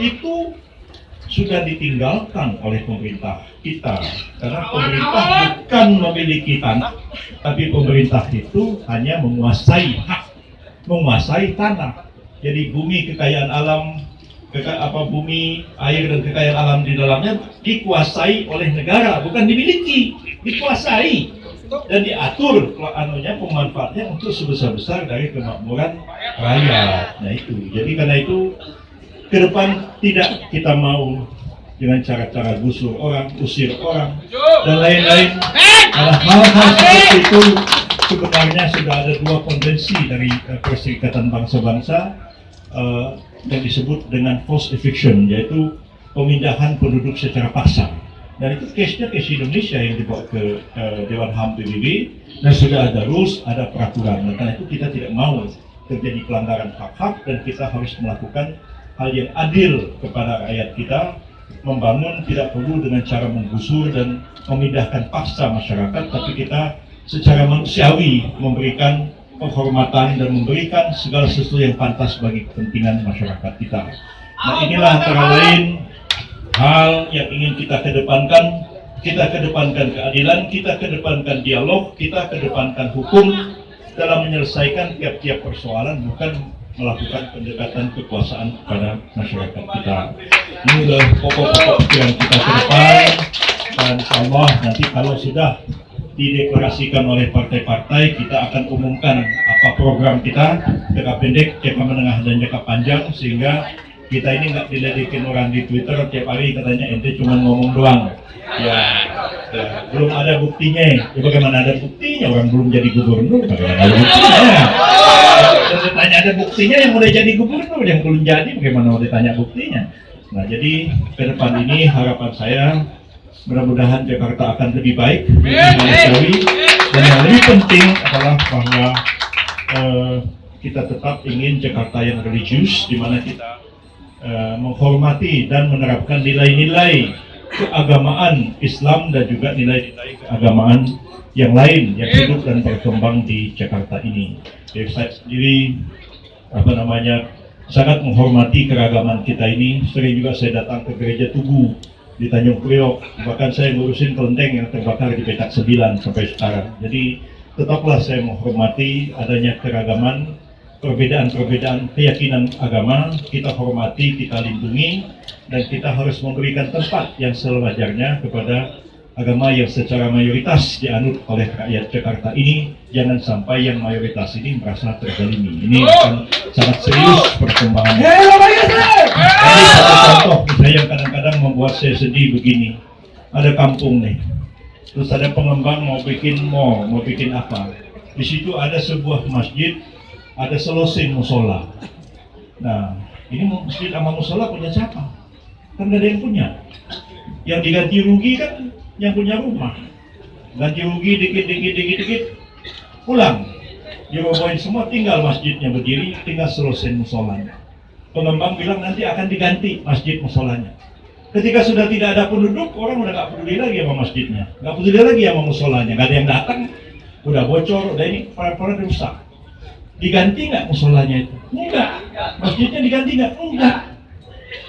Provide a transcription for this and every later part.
itu sudah ditinggalkan oleh pemerintah kita, karena pemerintah bukan memiliki tanah, tapi pemerintah itu hanya menguasai tanah. Jadi bumi, kekayaan alam, bumi, air dan kekayaan alam di dalamnya dikuasai oleh negara, bukan dimiliki, dikuasai dan diatur pemanfaatnya untuk sebesar-besar dari kemakmuran rakyat. Nah itu, jadi karena itu ke depan tidak kita mau dengan cara-cara gusur orang, usir orang, dan lain-lain. Karena hal-hal seperti itu sebenarnya sudah ada dua konvensi dari Perserikatan Bangsa-Bangsa yang disebut dengan forced eviction, yaitu pemindahan penduduk secara paksa. Dan itu case-nya case Indonesia yang dibawa ke Dewan HAM PBB, dan sudah ada rules, ada peraturan. Dan karena itu kita tidak mau terjadi pelanggaran hak-hak, dan kita harus melakukan hal yang adil kepada rakyat kita, membangun tidak perlu dengan cara menggusur dan memindahkan paksa masyarakat, tapi kita secara manusiawi memberikan penghormatan dan memberikan segala sesuatu yang pantas bagi kepentingan masyarakat kita. Nah inilah antara lain hal yang ingin kita kedepankan. Kita kedepankan keadilan, kita kedepankan dialog, kita kedepankan hukum dalam menyelesaikan tiap-tiap persoalan, bukan melakukan pendekatan kekuasaan kepada masyarakat kita. Ini adalah pokok-pokok yang kita ke depan, dan insyaallah nanti kalau sudah dideklarasikan oleh partai-partai, kita akan umumkan apa program kita, jangka pendek, jangka menengah, dan jangka panjang, sehingga kita ini nggak diledekin orang di Twitter tiap hari katanya ente cuma ngomong doang. Ya, belum ada buktinya. Ya bagaimana ada buktinya? Orang belum jadi gubernur, bagaimana ada buktinya? Dan ditanya ada buktinya yang udah jadi gubernur, yang belum jadi bagaimana mau ditanya buktinya? Nah jadi ke depan ini harapan saya mudah-mudahan Jakarta akan lebih baik, lebih manusiawi, dan yang lebih penting adalah bahwa kita tetap ingin Jakarta yang religius, di mana kita menghormati dan menerapkan nilai-nilai keagamaan Islam dan juga nilai-nilai keagamaan yang lain yang hidup dan berkembang di Jakarta ini. Jadi saya sendiri sangat menghormati keragaman kita ini. Sering juga saya datang ke gereja Tugu di Tanjung Priok, bahkan saya ngurusin kelenteng yang terbakar di Petak 9 sampai sekarang. Jadi tetaplah saya menghormati adanya keragaman, perbedaan-perbedaan keyakinan agama, kita hormati, kita lindungi, dan kita harus memberikan tempat yang sewajarnya kepada agama yang secara mayoritas dianut oleh rakyat Jakarta ini. Jangan sampai yang mayoritas ini merasa terzalimi. Ini akan sangat serius perkembangannya. Ini satu contoh misalnya yang kadang-kadang membuat saya sedih begini. Ada kampung nih, terus ada pengembang mau bikin mall, mau bikin apa. Di situ ada sebuah masjid, ada selesai musola. Nah, ini masjid sama musola punya siapa? Kan gak ada yang punya. Yang diganti rugi kan yang punya rumah. Ganti rugi dikit, pulang. Dirobohin semua, tinggal masjidnya berdiri, tinggal selesai musolanya. Pengembang bilang nanti akan diganti masjid musolanya. Ketika sudah tidak ada penduduk, orang udah gak peduli lagi sama masjidnya, gak peduli lagi sama musolanya, gak ada yang datang, udah bocor, udah ini, para rusak. Diganti nggak musolanya itu? Enggak. Masjidnya diganti nggak? Enggak.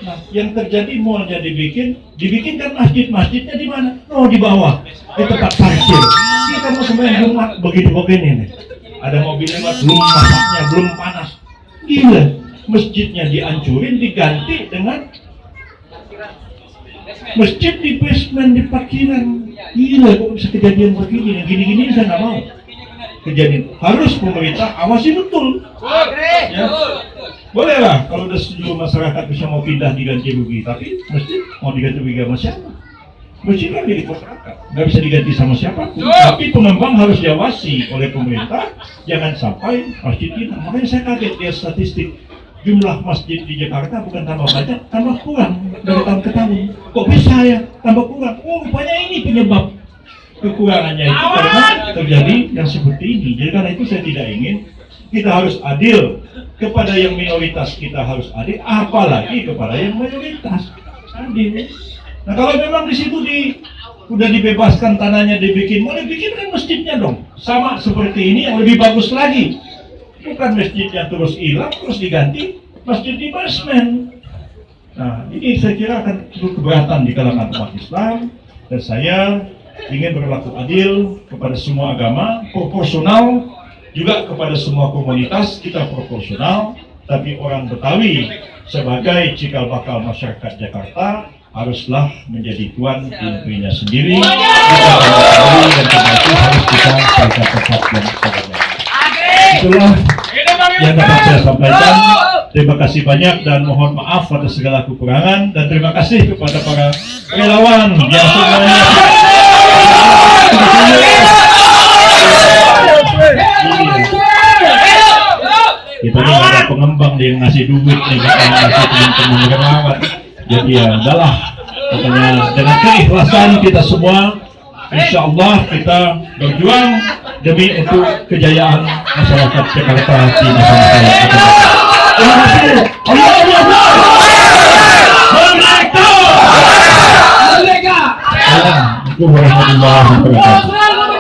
Nah, yang terjadi mallnya dibikin kan masjidnya di mana? Oh, di bawah, di tempat parkir. Kita mau sembahyang Jumat begini nih. Ada mobil lewat, belum masaknya, belum panas. Gila, masjidnya dihancurin, diganti dengan masjid di basement, di parkiran. Gila, kok bisa kejadian begini? Gini-gini saya nggak mau kejadian. Harus pemerintah awasi betul. Ya. Boleh lah kalau udah setuju masyarakat bisa mau pindah diganti rugi, tapi masjid mau diganti rugi sama siapa? Masjid kan milik masyarakat, nggak bisa diganti sama siapa. Tapi pengembang harus diawasi oleh pemerintah, jangan sampai masjid ini. Makanya saya kaget lihat statistik, jumlah masjid di Jakarta bukan tambah banyak, tambah kurang dari tahun ke tahun. Kok bisa ya tambah kurang? Oh, rupanya ini penyebab kekurangannya itu karena terjadi yang seperti ini. Jadi karena itu saya tidak ingin, kita harus adil kepada yang minoritas, kita harus adil, apalagi kepada yang mayoritas. Adil. Nah kalau memang di situ udah dibebaskan tanahnya dibikin, mau dibikinkan masjidnya dong, sama seperti ini yang lebih bagus lagi. Bukan masjidnya terus hilang terus diganti masjid di basement. Nah, ini saya kira akan keberatan di kalangan umat Islam, dan saya ingin berlaku adil kepada semua agama, proporsional juga kepada semua komunitas. Kita proporsional, tapi orang Betawi sebagai cikal bakal masyarakat Jakarta haruslah menjadi tuan di negerinya sendiri. Dan karena itu harus kita pada tempat yang sama. Itulah yang dapat saya sampaikan. Terima kasih banyak dan mohon maaf atas segala kekurangan, dan terima kasih kepada para relawan yang semuanya kita ini ada pengembang yang ngasih duit nih, kita ngasih teman-teman relawan. Jadi ya udahlah, pokoknya dengan keikhlasan kita semua, insya Allah kita berjuang demi untuk kejayaan masyarakat Jakarta di masa yang akan datang. Terima kasih. Assalamualaikum warahmatullahi wabarakatuh.